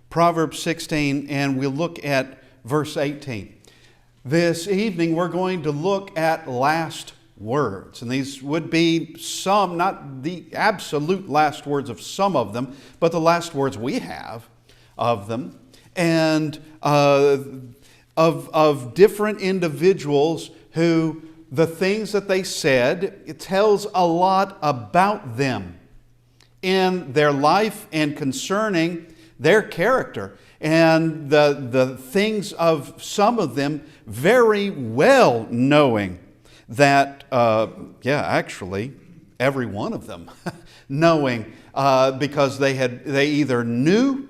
Proverbs 16, and we'll look at verse 18. This evening we're going to look at last words. And these would be some, not the absolute last words of some of them, but the last words we have of them. And of different individuals who the things that they said, it tells a lot about them in their life and concerning their character. And the things of some of them very well knowing that, actually, every one of them knowing because they either knew,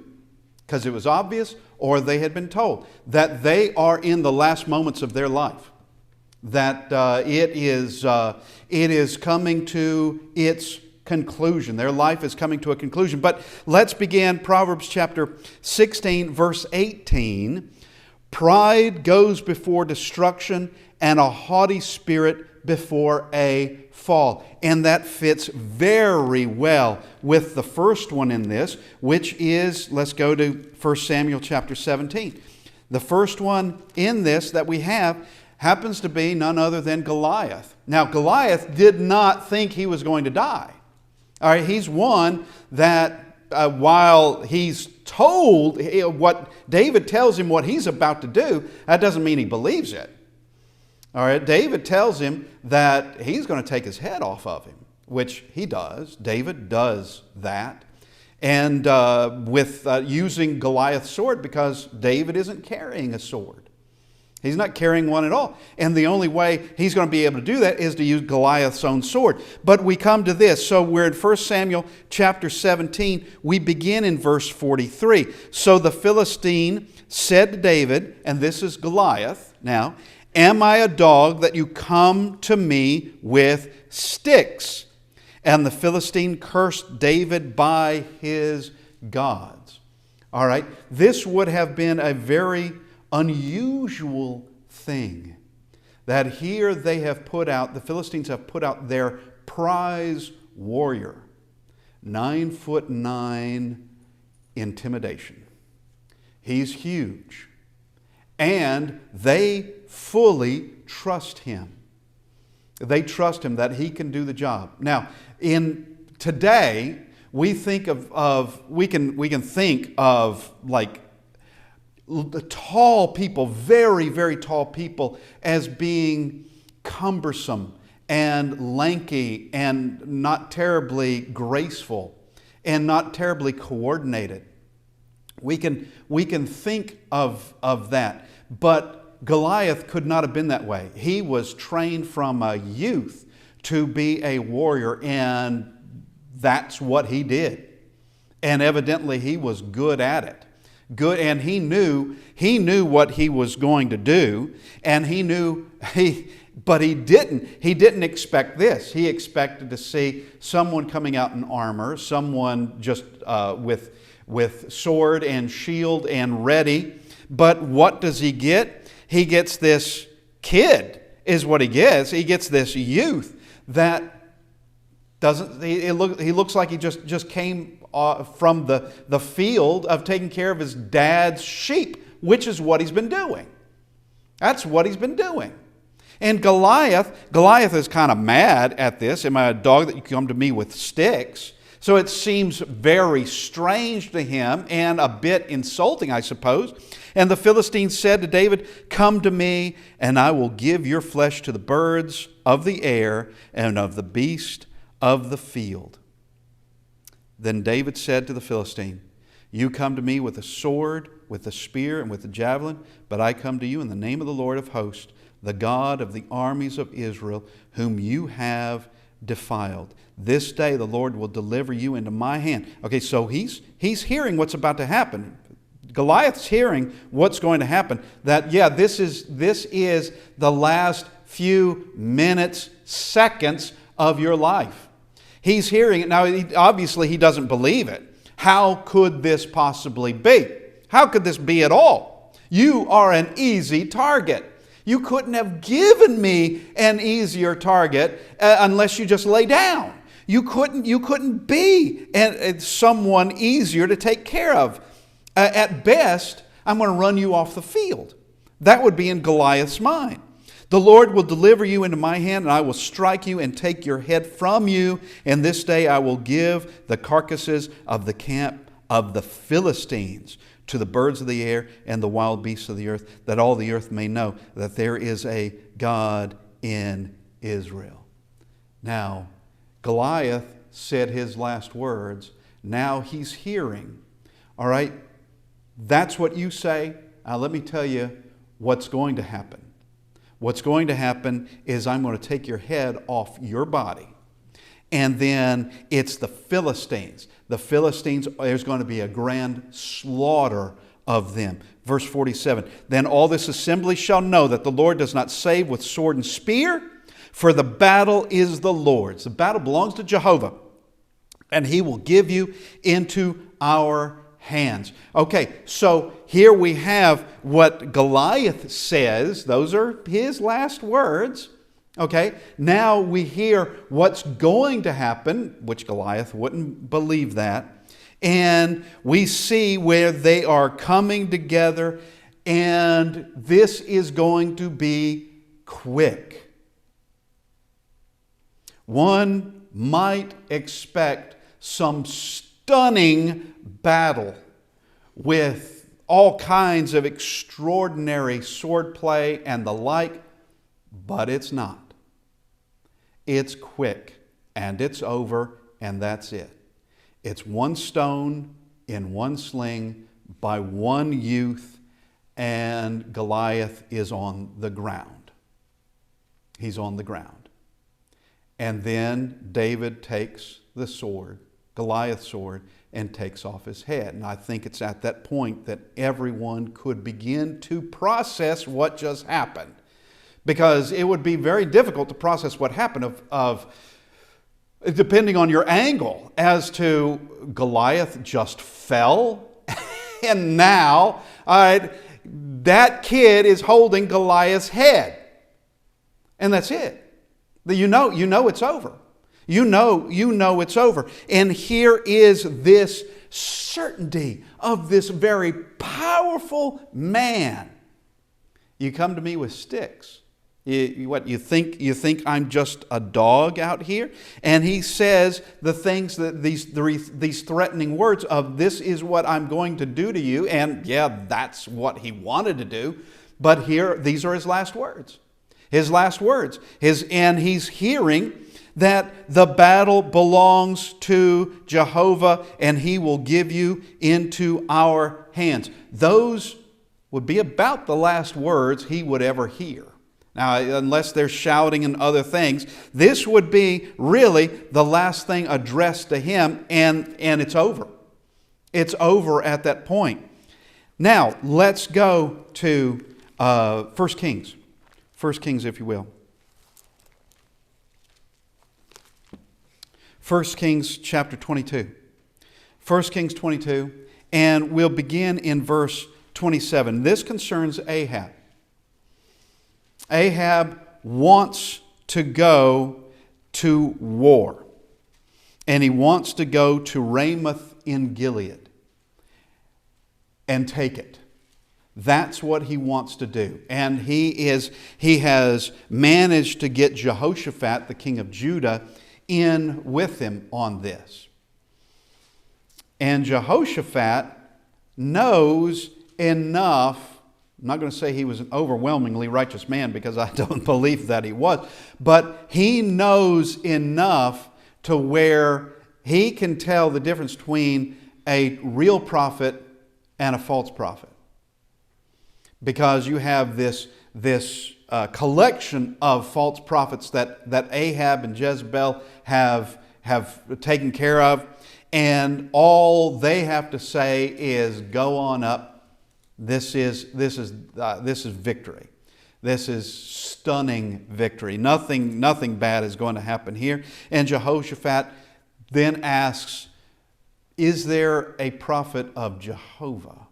because it was obvious, or they had been told that they are in the last moments of their life. That it is coming to its conclusion. Their life is coming to a conclusion. But let's begin Proverbs chapter 16, verse 18. Pride goes before destruction, and a haughty spirit before a fall. And that fits very well with the first one in this, which is, let's go to 1 Samuel chapter 17. The first one in this that we have happens to be none other than Goliath. Now, Goliath did not think he was going to die. All right, he's one that while he's told what David tells him what he's about to do, that doesn't mean he believes it. All right, David tells him that he's going to take his head off of him, which he does. David does that. And with using Goliath's sword, because David isn't carrying a sword. He's not carrying one at all. And the only way he's going to be able to do that is to use Goliath's own sword. But we come to this. So we're in 1 Samuel chapter 17. We begin in verse 43. So the Philistine said to David, and this is Goliath now, "Am I a dog that you come to me with sticks?" And the Philistine cursed David by his gods. All right, this would have been a very unusual thing that here they have put out, the Philistines have put out their prize warrior, 9'9" intimidation. He's huge. And they fully trust him. They trust him that he can do the job. Now, in today, we think we can think of like the tall people, very, very tall people, as being cumbersome and lanky and not terribly graceful and not terribly coordinated. We can think of that. But Goliath could not have been that way. He was trained from a youth to be a warrior, and that's what he did. And evidently he was good at it. Good, and he knew what he was going to do, and but he didn't expect this. He expected to see someone coming out in armor, someone just with sword and shield and ready. But what does he get? He gets this kid, is what he gets. He gets this youth that doesn't. He looks like he just came from the field of taking care of his dad's sheep, which is what he's been doing. That's what he's been doing. And Goliath is kind of mad at this. Am I a dog that you come to me with sticks? So it seems very strange to him and a bit insulting, I suppose. And the Philistine said to David, "Come to me, and I will give your flesh to the birds of the air and of the beast of the field." Then David said to the Philistine, "You come to me with a sword, with a spear, and with a javelin, but I come to you in the name of the Lord of hosts, the God of the armies of Israel, whom you have defiled. This day the Lord will deliver you into my hand." Okay, so he's hearing what's about to happen. Goliath's hearing what's going to happen. That, this is the last few minutes, seconds of your life. He's hearing it. Now, obviously, he doesn't believe it. How could this possibly be? How could this be at all? You are an easy target. You couldn't have given me an easier target unless you just lay down. You couldn't be someone easier to take care of. At best, I'm going to run you off the field. That would be in Goliath's mind. The Lord will deliver you into my hand, and I will strike you and take your head from you. And this day I will give the carcasses of the camp of the Philistines to the birds of the air and the wild beasts of the earth, that all the earth may know that there is a God in Israel. Now, Goliath said his last words. Now he's hearing. All right, that's what you say. Let me tell you what's going to happen. What's going to happen is I'm going to take your head off your body. And then it's the Philistines. The Philistines, there's going to be a grand slaughter of them. Verse 47, then all this assembly shall know that the Lord does not save with sword and spear, for the battle is the Lord's. The battle belongs to Jehovah, and He will give you into our hands. Okay, so here we have what Goliath says. Those are his last words. Okay, now we hear what's going to happen, which Goliath wouldn't believe that. And we see where they are coming together, and this is going to be quick. One might expect some stunning battle with all kinds of extraordinary swordplay and the like, but it's not. It's quick, and it's over, and that's it. It's one stone in one sling by one youth, and Goliath is on the ground. He's on the ground. And then David takes the sword, Goliath's sword, and takes off his head. And I think it's at that point that everyone could begin to process what just happened. Because it would be very difficult to process what happened depending on your angle, as to Goliath just fell, and now that kid is holding Goliath's head. And that's it. You know it's over. You know it's over. And here is this certainty of this very powerful man. You come to me with sticks. You think I'm just a dog out here? And he says the things that these threatening words of, this is what I'm going to do to you. And yeah, that's what he wanted to do. But here, these are his last words. His last words. And he's hearing that the battle belongs to Jehovah, and He will give you into our hands. Those would be about the last words he would ever hear. Now, unless they're shouting and other things, this would be really the last thing addressed to him, and it's over. It's over at that point. Now, let's go to 1 Kings. 1 Kings, if you will. 1 Kings chapter 22. 1 Kings 22, and we'll begin in verse 27. This concerns Ahab. Ahab wants to go to war, and he wants to go to Ramoth in Gilead and take it. That's what he wants to do. And he has managed to get Jehoshaphat, the king of Judah, in with him on this. And Jehoshaphat knows enough. I'm not going to say he was an overwhelmingly righteous man, because I don't believe that he was. But he knows enough to where he can tell the difference between a real prophet and a false prophet. Because you have this collection of false prophets that Ahab and Jezebel have taken care of, and all they have to say is, "Go on up. This is victory. This is stunning victory. Nothing bad is going to happen here." And Jehoshaphat then asks, "Is there a prophet of Jehovah?"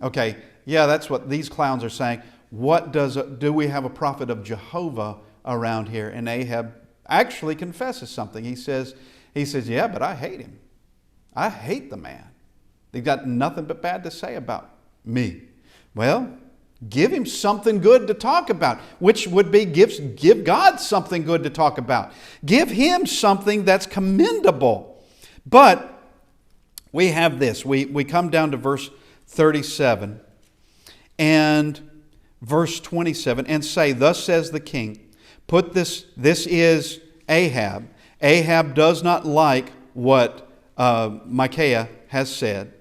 Okay, yeah, that's what these clowns are saying. Do we have a prophet of Jehovah around here? And Ahab actually confesses something. He says, "Yeah, but I hate him. I hate the man. They've got nothing but bad to say about me. Well, give him something good to talk about, which would be give God something good to talk about. Give him something that's commendable. But we have this. We come down to verse 37 and verse 27 and say, thus says the king, this is Ahab. Ahab does not like what Micaiah has said.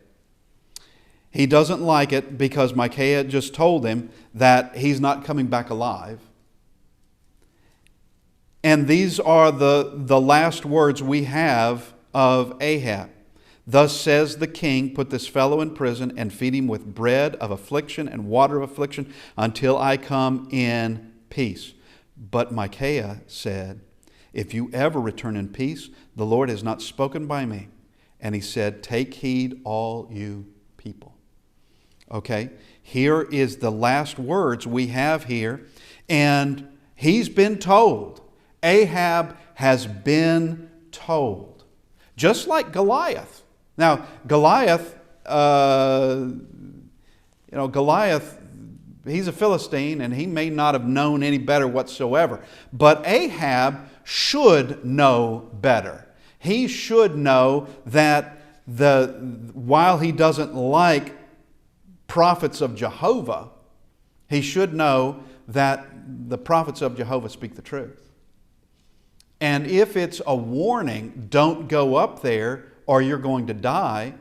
He doesn't like it because Micaiah just told him that he's not coming back alive. And these are the last words we have of Ahab. Thus says the king, put this fellow in prison and feed him with bread of affliction and water of affliction until I come in peace. But Micaiah said, if you ever return in peace, the Lord has not spoken by me. And he said, take heed, all you people. Okay, here is the last words we have here. And he's been told. Ahab has been told. Just like Goliath. Now, Goliath, he's a Philistine and he may not have known any better whatsoever. But Ahab should know better. He should know that while he doesn't like prophets of Jehovah, he should know that the prophets of Jehovah speak the truth. And if it's a warning, don't go up there or you're going to die,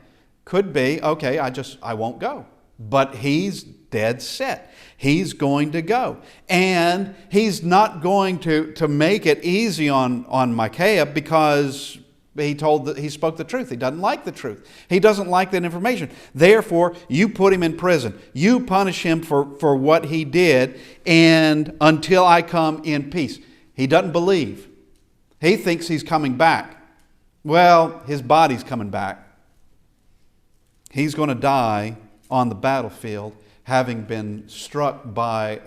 could be, okay, I won't go. But he's dead set. He's going to go. And he's not going to make it easy on Micaiah because he spoke the truth. He doesn't like the truth. He doesn't like that information. Therefore, you put him in prison. You punish him for what he did, and until I come in peace. He doesn't believe. He thinks he's coming back. Well, his body's coming back. He's going to die on the battlefield, having been struck by,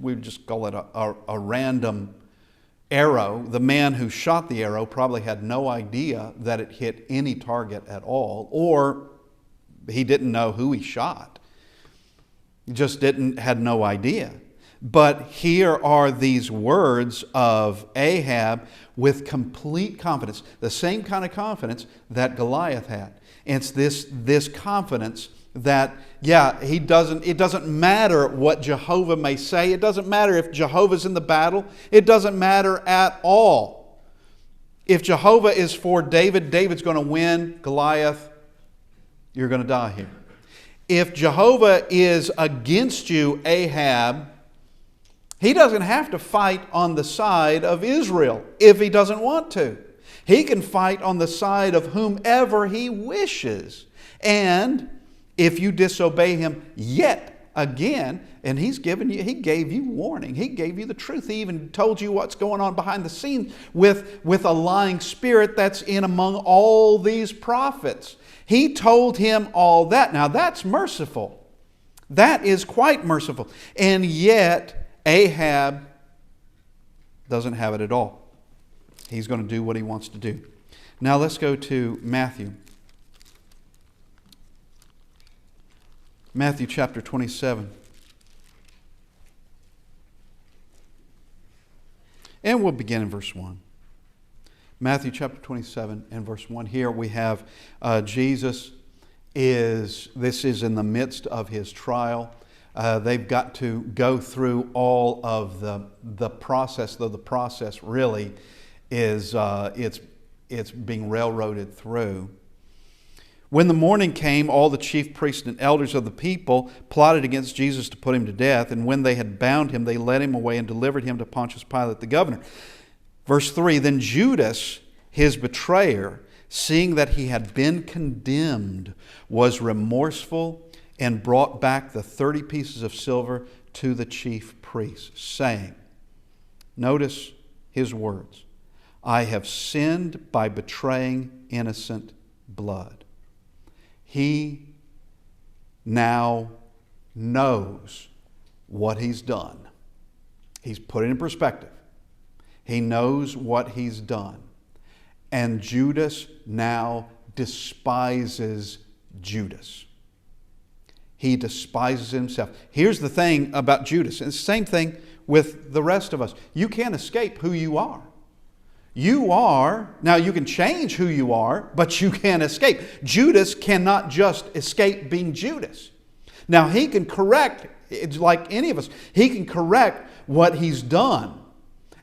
we would just call it a random arrow. The man who shot the arrow probably had no idea that it hit any target at all, or he didn't know who he shot. He just had no idea. But here are these words of Ahab with complete confidence, the same kind of confidence that Goliath had. And it's this confidence that, it doesn't matter what Jehovah may say. It doesn't matter if Jehovah's in the battle. It doesn't matter at all. If Jehovah is for David, David's going to win. Goliath, you're going to die here. If Jehovah is against you, Ahab, he doesn't have to fight on the side of Israel if he doesn't want to. He can fight on the side of whomever he wishes. And if you disobey him yet again, and he gave you warning. He gave you the truth. He even told you what's going on behind the scenes with a lying spirit that's in among all these prophets. He told him all that. Now that's merciful. That is quite merciful. And yet Ahab doesn't have it at all. He's going to do what he wants to do. Now let's go to Matthew. Matthew chapter 27. And we'll begin in verse 1. Matthew chapter 27 and verse 1. Here we have Jesus this is in the midst of his trial. They've got to go through all of the process, though the process really is it's being railroaded through. When the morning came, all the chief priests and elders of the people plotted against Jesus to put him to death. And when they had bound him, they led him away and delivered him to Pontius Pilate the governor. Verse 3, then Judas, his betrayer, seeing that he had been condemned, was remorseful and brought back the 30 pieces of silver to the chief priests, saying, notice his words, I have sinned by betraying innocent blood. He now knows what he's done. He's put it in perspective. He knows what he's done. And Judas now despises Judas. He despises himself. Here's the thing about Judas. It's the same thing with the rest of us. You can't escape who you are. You are, now you can change who you are, but you can't escape. Judas cannot just escape being Judas. Now he can correct, it's like any of us, he can correct what he's done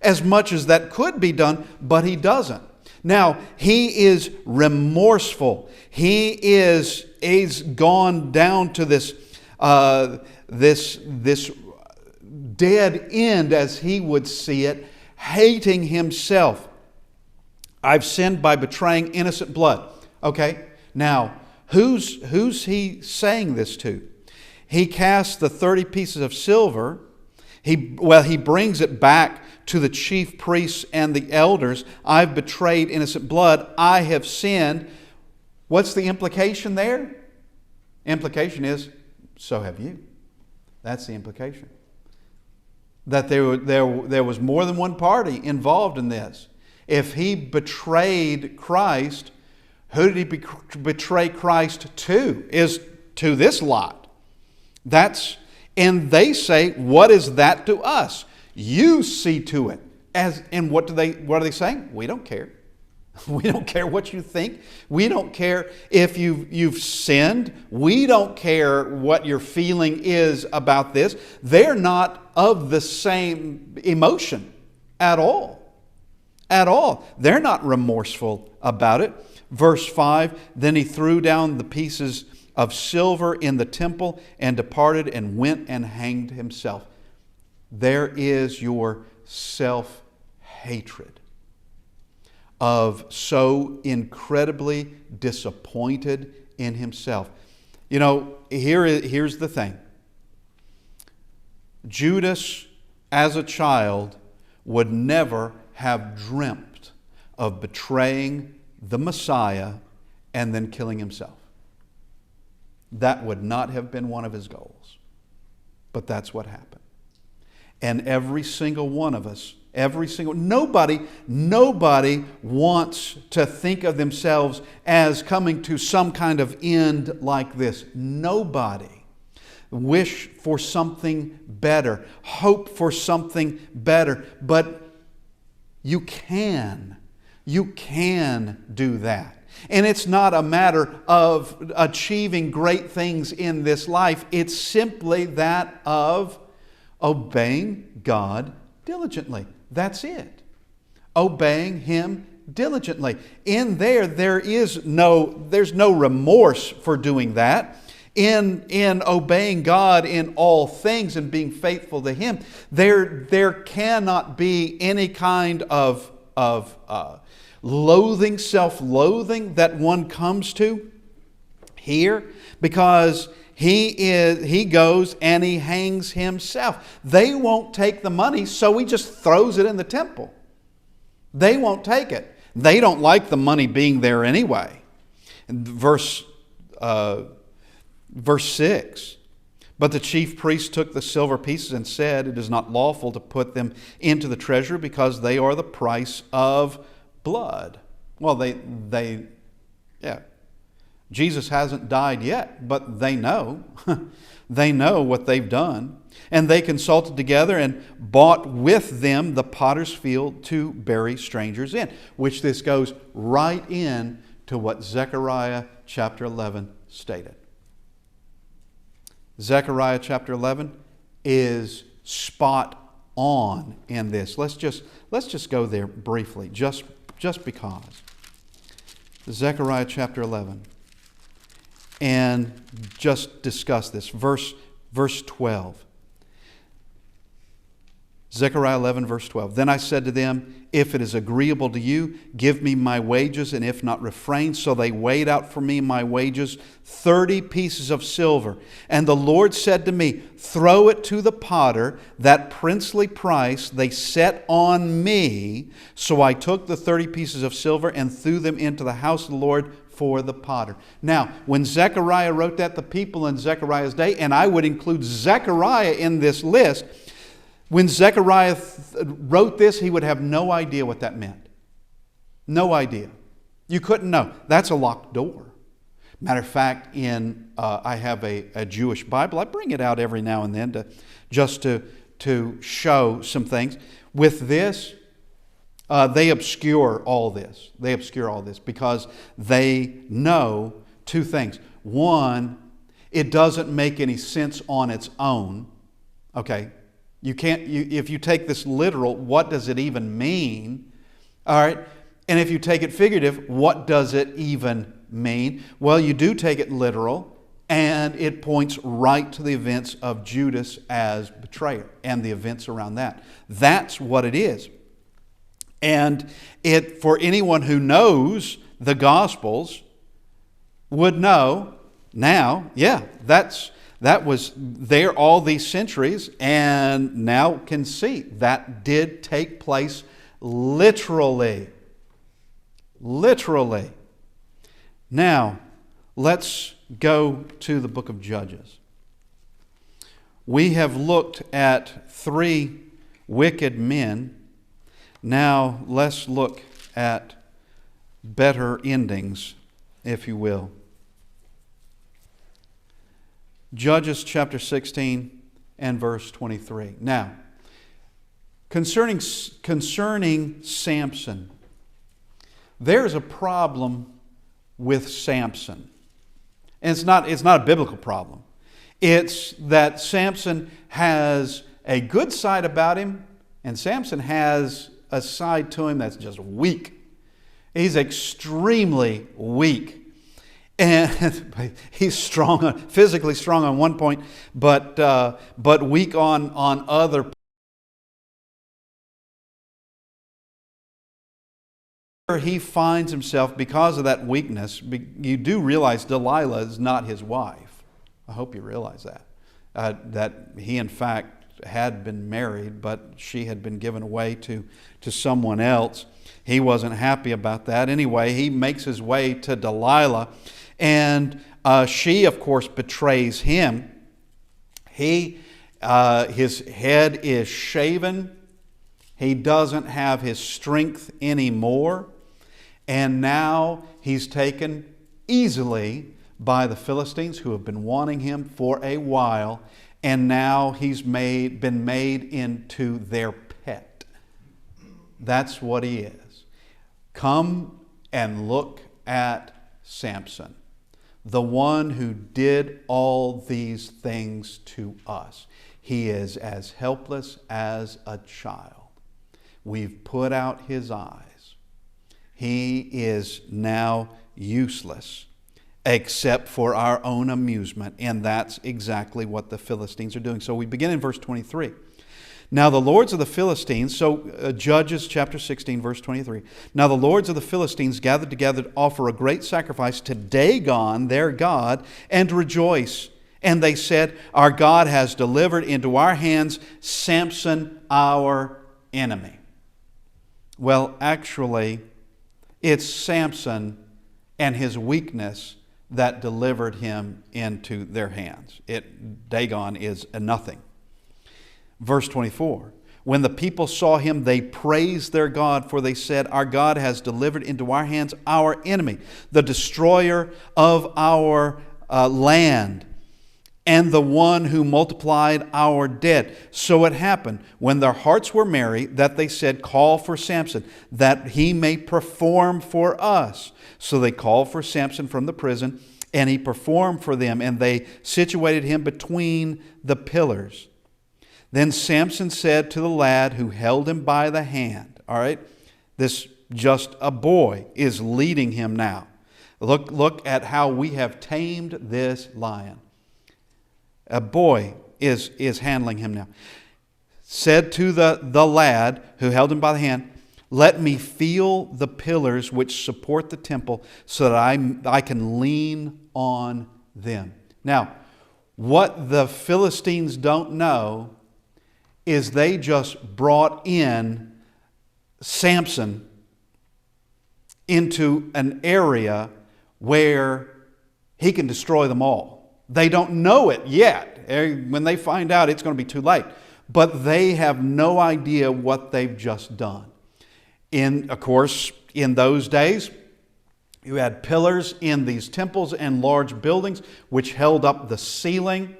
as much as that could be done, but he doesn't. Now, he is remorseful. He's gone down to this dead end, as he would see it, hating himself. I've sinned by betraying innocent blood. Okay, now, who's he saying this to? He casts the 30 pieces of silver. He brings it back to the chief priests and the elders. I've betrayed innocent blood. I have sinned. What's the implication there? Implication is, so have you. That's the implication. That there was more than one party involved in this. If he betrayed Christ, who did he betray Christ to? Is to this lot. And they say, what is that to us? You see to it. And what are they saying? We don't care. We don't care what you think. We don't care if you've sinned. We don't care what your feeling is about this. They're not of the same emotion at all. At all. They're not remorseful about it. Verse 5, then he threw down the pieces of silver in the temple and departed and went and hanged himself. There is your self-hatred of so incredibly disappointed in himself. You know, here's the thing. Judas, as a child, would never have dreamt of betraying the Messiah and then killing himself. That would not have been one of his goals. But that's what happened. And every single one of us, nobody wants to think of themselves as coming to some kind of end like this. Nobody. Wish for something better. Hope for something better. But you can do that. And it's not a matter of achieving great things in this life. It's simply that of obeying God diligently. That's it. Obeying Him diligently. In there's no remorse for doing that. In obeying God in all things and being faithful to Him, there cannot be any kind of loathing, self-loathing that one comes to here, because he goes and he hangs himself. They won't take the money, so he just throws it in the temple. They won't take it. They don't like the money being there anyway. Verse 6. But the chief priest took the silver pieces and said, it is not lawful to put them into the treasury because they are the price of blood. Well, Jesus hasn't died yet, but they know. They know what they've done. And they consulted together and bought with them the potter's field to bury strangers in. Which this goes right in to what Zechariah chapter 11 stated. Zechariah chapter 11 is spot on in this. Let's just go there briefly, just because. Zechariah chapter 11. And just discuss this. Verse 12. Zechariah 11, verse 12. Then I said to them, if it is agreeable to you, give me my wages, and if not, refrain. So they weighed out for me my wages, 30 pieces of silver. And the Lord said to me, throw it to the potter, that princely price they set on me. So I took the 30 pieces of silver and threw them into the house of the Lord for the potter. Now, when Zechariah wrote that, the people in Zechariah's day, and I would include Zechariah in this list, when Zechariah wrote this, he would have no idea what that meant. No idea. You couldn't know. That's a locked door. Matter of fact, I have a Jewish Bible. I bring it out every now and then to show some things. With this, they obscure all this. They obscure all this because they know two things. One, it doesn't make any sense on its own. Okay, if you take this literal, what does it even mean? All right, and if you take it figurative, what does it even mean? Well, you do take it literal, and it points right to the events of Judas as betrayer and the events around that. That's what it is. And it, for anyone who knows the Gospels, would know now, that was there all these centuries, and now can see that did take place literally. Literally. Now, let's go to the book of Judges. We have looked at 3 wicked men. Now, let's look at better endings, if you will. Judges chapter 16 and verse 23. Now, concerning Samson, there's a problem with Samson. And it's not a biblical problem. It's that Samson has a good side about him, and Samson has a side to him that's just weak. He's extremely weak. And he's strong, physically strong on one point, but weak on other points. He finds himself, because of that weakness, you do realize Delilah is not his wife. I hope you realize that. That he, in fact, had been married, but she had been given away to someone else. He wasn't happy about that. Anyway, he makes his way to Delilah, and she, of course, betrays him. His head is shaven. He doesn't have his strength anymore. And now he's taken easily by the Philistines, who have been wanting him for a while. And now he's been made into their pet. That's what he is. Come and look at Samson, the one who did all these things to us. He is as helpless as a child. We've put out his eyes. He is now useless, except for our own amusement. And that's exactly what the Philistines are doing. So we begin in verse 23. Now the lords of the Philistines, Judges chapter 16, verse 23. Now the lords of the Philistines gathered together to offer a great sacrifice to Dagon, their god, and to rejoice. And they said, our God has delivered into our hands Samson, our enemy. Well, actually, it's Samson and his weakness that delivered him into their hands. Dagon is a nothing. Verse 24. When the people saw him, they praised their God, for they said, our God has delivered into our hands our enemy, the destroyer of our land, and the one who multiplied our dead. So it happened, when their hearts were merry, that they said, call for Samson, that he may perform for us. So they called for Samson from the prison, and he performed for them, and they situated him between the pillars. Then Samson said to the lad who held him by the hand, all right, this just a boy is leading him now. Look at how we have tamed this lion. A boy is handling him now. Said to the lad who held him by the hand, let me feel the pillars which support the temple, so that I can lean on them. Now, what the Philistines don't know is they just brought in Samson into an area where he can destroy them all. They don't know it yet. When they find out, it's going to be too late. But they have no idea what they've just done. Of course, in those days, You had pillars in these temples and large buildings which held up the ceiling.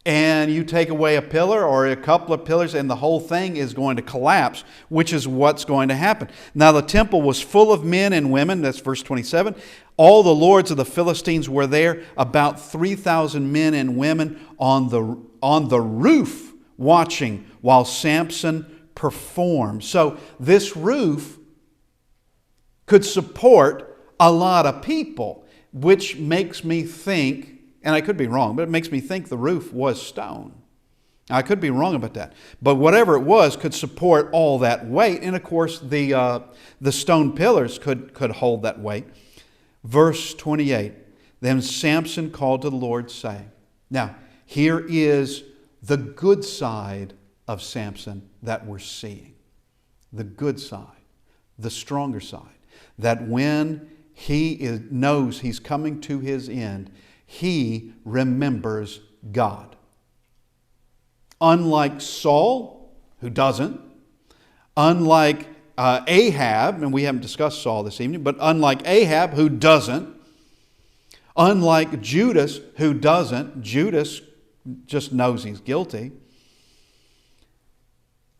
And you take away a pillar or a couple of pillars and the whole thing is going to collapse, which is what's going to happen. Now the temple was full of men and women. That's verse 27. All the lords of the Philistines were there, about 3,000 men and women on the roof watching while Samson performed. So this roof could support a lot of people, which makes me think, and I could be wrong, but it makes me think the roof was stone. I could be wrong about that. But whatever it was could support all that weight. And of course, the stone pillars could hold that weight. Verse 28, then Samson called to the Lord, saying. Now, here is the good side of Samson that we're seeing. The good side, the stronger side. That when he knows he's coming to his end, he remembers God. Unlike Saul, who doesn't. Unlike Ahab, and we haven't discussed Saul this evening, but unlike Ahab, who doesn't. Unlike Judas, who doesn't. Judas just knows he's guilty.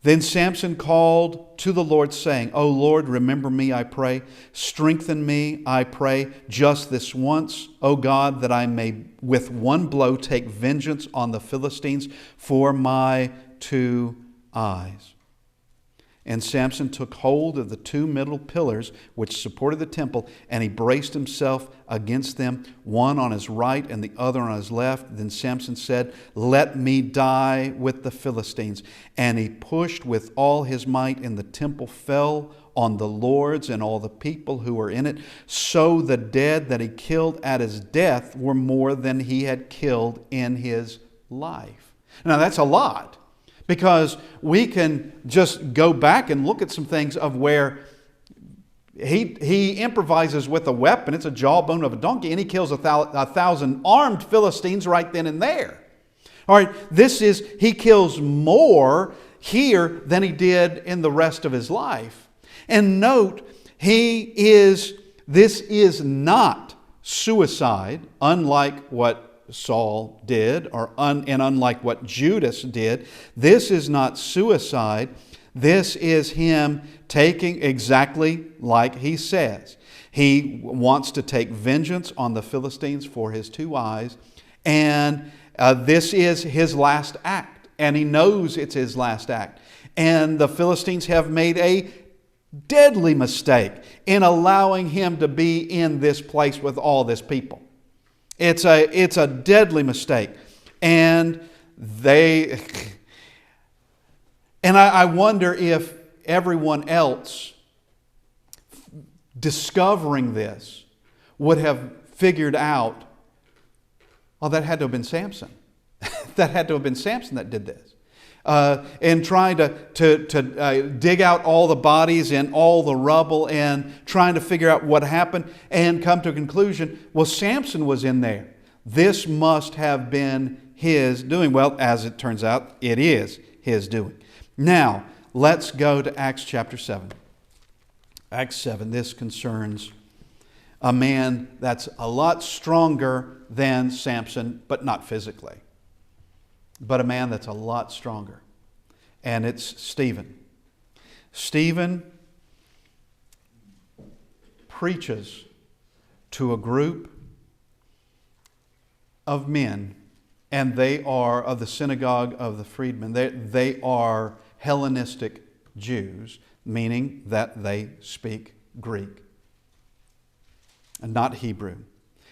Then Samson called to the Lord, saying, O Lord, remember me, I pray. Strengthen me, I pray, just this once, O God, that I may with one blow take vengeance on the Philistines for my 2 eyes. And Samson took hold of the 2 middle pillars which supported the temple, and he braced himself against them, one on his right and the other on his left. Then Samson said, let me die with the Philistines. And he pushed with all his might, and the temple fell on the lords and all the people who were in it. So the dead that he killed at his death were more than he had killed in his life. Now that's a lot. Because we can just go back and look at some things of where he improvises with a weapon. It's a jawbone of a donkey, and he kills 1,000 armed Philistines right then and there. All right, he kills more here than he did in the rest of his life. And note, this is not suicide, unlike what Saul did, and unlike what Judas did. This is not suicide. This is him taking exactly like he says. He wants to take vengeance on the Philistines for his 2 eyes. And this is his last act. And he knows it's his last act. And the Philistines have made a deadly mistake in allowing him to be in this place with all this people. It's a deadly mistake. And I wonder if everyone else discovering this would have figured out, oh, that had to have been Samson. That had to have been Samson that did this. And trying to dig out all the bodies and all the rubble and trying to figure out what happened and come to a conclusion, well, Samson was in there. This must have been his doing. Well, as it turns out, it is his doing. Now, let's go to Acts chapter 7. Acts 7, this concerns a man that's a lot stronger than Samson, but not physically. But a man that's a lot stronger. And it's Stephen. Stephen preaches to a group of men, and they are of the synagogue of the freedmen. They are Hellenistic Jews, meaning that they speak Greek and not Hebrew.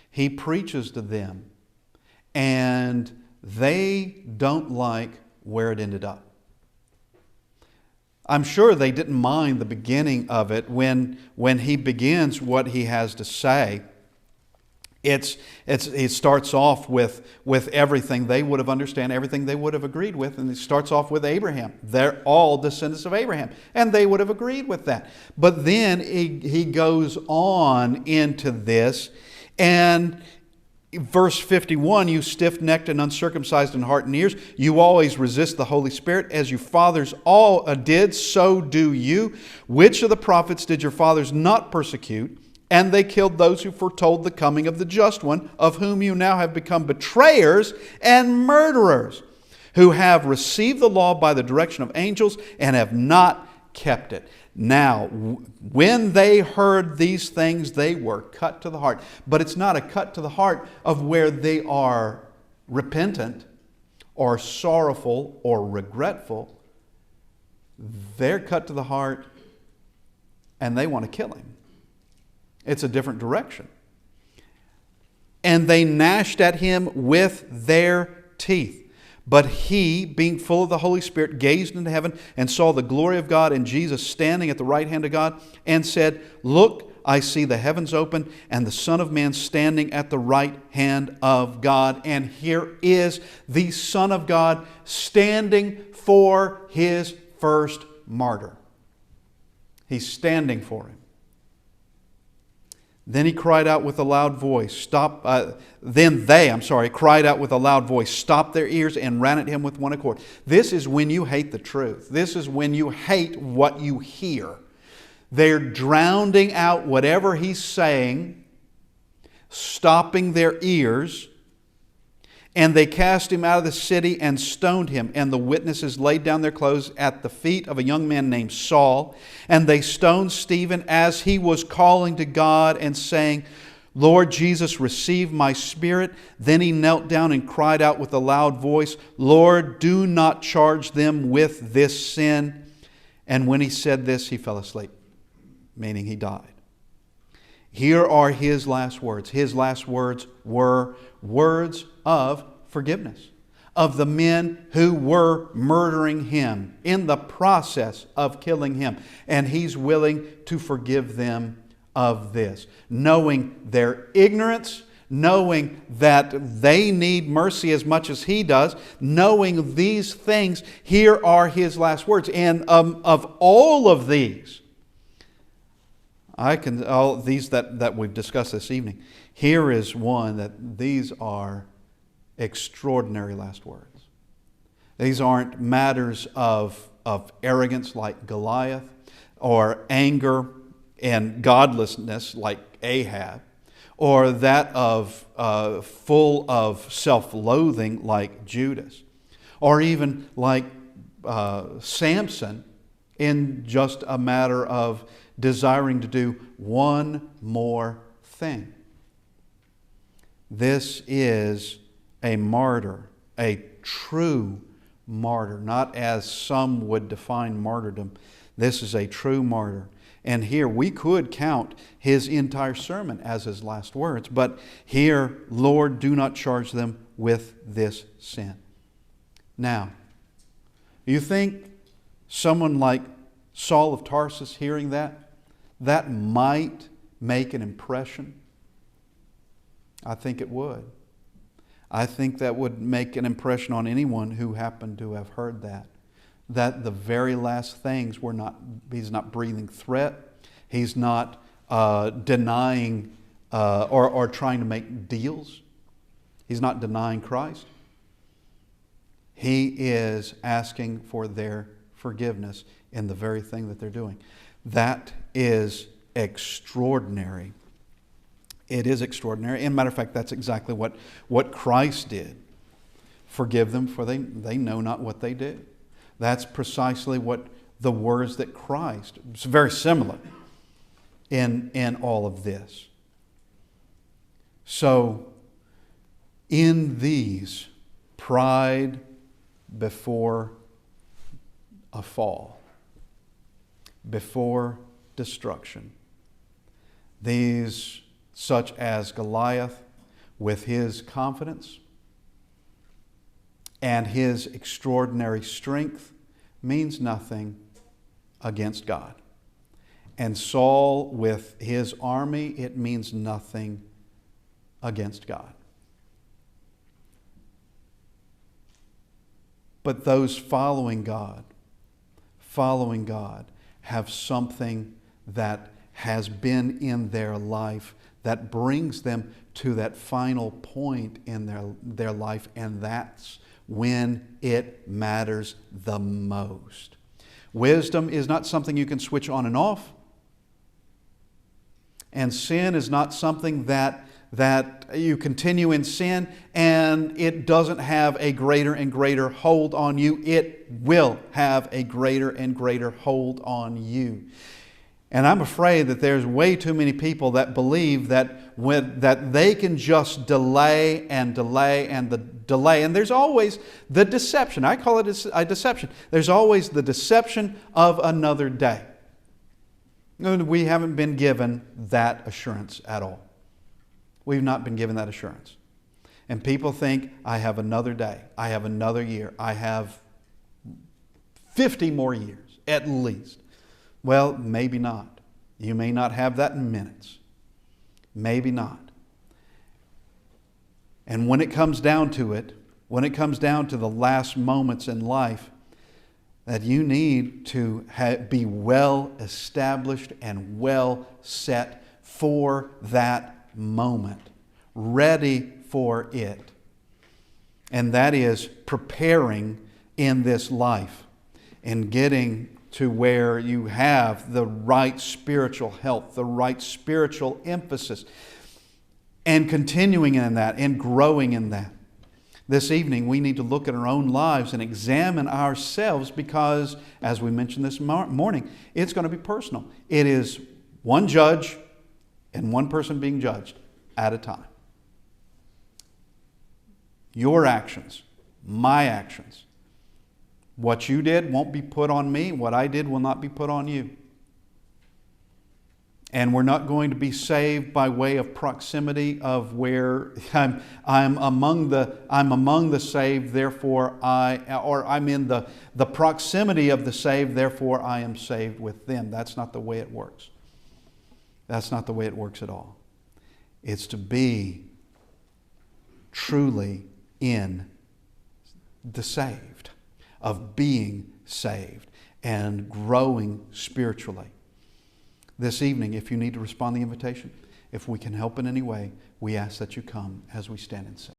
He preaches to them, and they don't like where it ended up. I'm sure they didn't mind the beginning of it when he begins what he has to say. It starts off with everything they would have understood, everything they would have agreed with, and it starts off with Abraham. They're all descendants of Abraham, and they would have agreed with that. But then he goes on into this, and verse 51, you stiff-necked and uncircumcised in heart and ears, you always resist the Holy Spirit, as your fathers all did, so do you. Which of the prophets did your fathers not persecute, And they killed those who foretold the coming of the Just One, of whom you now have become betrayers and murderers, who have received the law by the direction of angels and have not kept it. Now, when they heard these things, they were cut to the heart. But it's not a cut to the heart of where they are repentant or sorrowful or regretful. They're cut to the heart and they want to kill him. It's a different direction. And they gnashed at him with their teeth. But he, being full of the Holy Spirit, gazed into heaven and saw the glory of God and Jesus standing at the right hand of God, and said, Look, I see the heavens open and the Son of Man standing at the right hand of God. And here is the Son of God standing for his first martyr. He's standing for him. Then he cried out with a loud voice, Then they cried out with a loud voice, stopped their ears, and ran at him with one accord. This is when you hate the truth. This is when you hate what you hear. They're drowning out whatever he's saying, stopping their ears, and they cast him out of the city and stoned him. And the witnesses laid down their clothes at the feet of a young man named Saul. And they stoned Stephen as he was calling to God and saying, Lord Jesus, receive my spirit. Then he knelt down and cried out with a loud voice, Lord, do not charge them with this sin. And when he said this, he fell asleep, meaning he died. Here are his last words. His last words were words of forgiveness of the men who were murdering him, in the process of killing him. And he's willing to forgive them of this, knowing their ignorance, knowing that they need mercy as much as he does, knowing these things. Here are his last words. And of all of these, all these that we've discussed this evening, here is one that these are extraordinary last words. These aren't matters of arrogance like Goliath, or anger and godlessness like Ahab, or that of full of self-loathing like Judas, or even like Samson in just a matter of desiring to do one more thing. This is a martyr, a true martyr, not as some would define martyrdom. This is a true martyr. And here we could count his entire sermon as his last words, but here, Lord, do not charge them with this sin. Now, you think someone like Saul of Tarsus hearing that might make an impression? I think it would. I think that would make an impression on anyone who happened to have heard that the very last things he's not breathing threat, he's not denying or trying to make deals, he's not denying Christ. He is asking for their forgiveness in the very thing that they're doing. That is extraordinary. It is extraordinary. And matter of fact, that's exactly what Christ did. Forgive them, for they know not what they do. That's precisely what the words that Christ, it's very similar in all of this. So, in these, pride before a fall, before destruction, these, such as Goliath, with his confidence and his extraordinary strength, means nothing against God. And Saul, with his army, it means nothing against God. But those following God, have something that has been in their life that brings them to that final point in their life, and that's when it matters the most. Wisdom is not something you can switch on and off. And sin is not something that you continue in sin and it doesn't have a greater and greater hold on you. It will have a greater and greater hold on you. And I'm afraid that there's way too many people that believe that that they can just delay and delay and delay. And there's always the deception. I call it a deception. There's always the deception of another day. We haven't been given that assurance at all. We've not been given that assurance. And people think, I have another day. I have another year. I have 50 more years, at least. Well, maybe not. You may not have that in minutes. Maybe not. And when it comes down to it, when it comes down to the last moments in life, that you need to be well established and well set for that moment, ready for it. And that is preparing in this life and getting to where you have the right spiritual health, the right spiritual emphasis, and continuing in that and growing in that. This evening, we need to look at our own lives and examine ourselves because, as we mentioned this morning, it's going to be personal. It is one judge and one person being judged at a time. Your actions, my actions. What you did won't be put on me. What I did will not be put on you. And we're not going to be saved by way of proximity of where I'm among the saved, therefore I'm in the proximity of the saved, therefore I am saved with them. That's not the way it works. That's not the way it works at all. It's to be truly in the saved, of being saved and growing spiritually. This evening, if you need to respond to the invitation, if we can help in any way, we ask that you come as we stand and sing.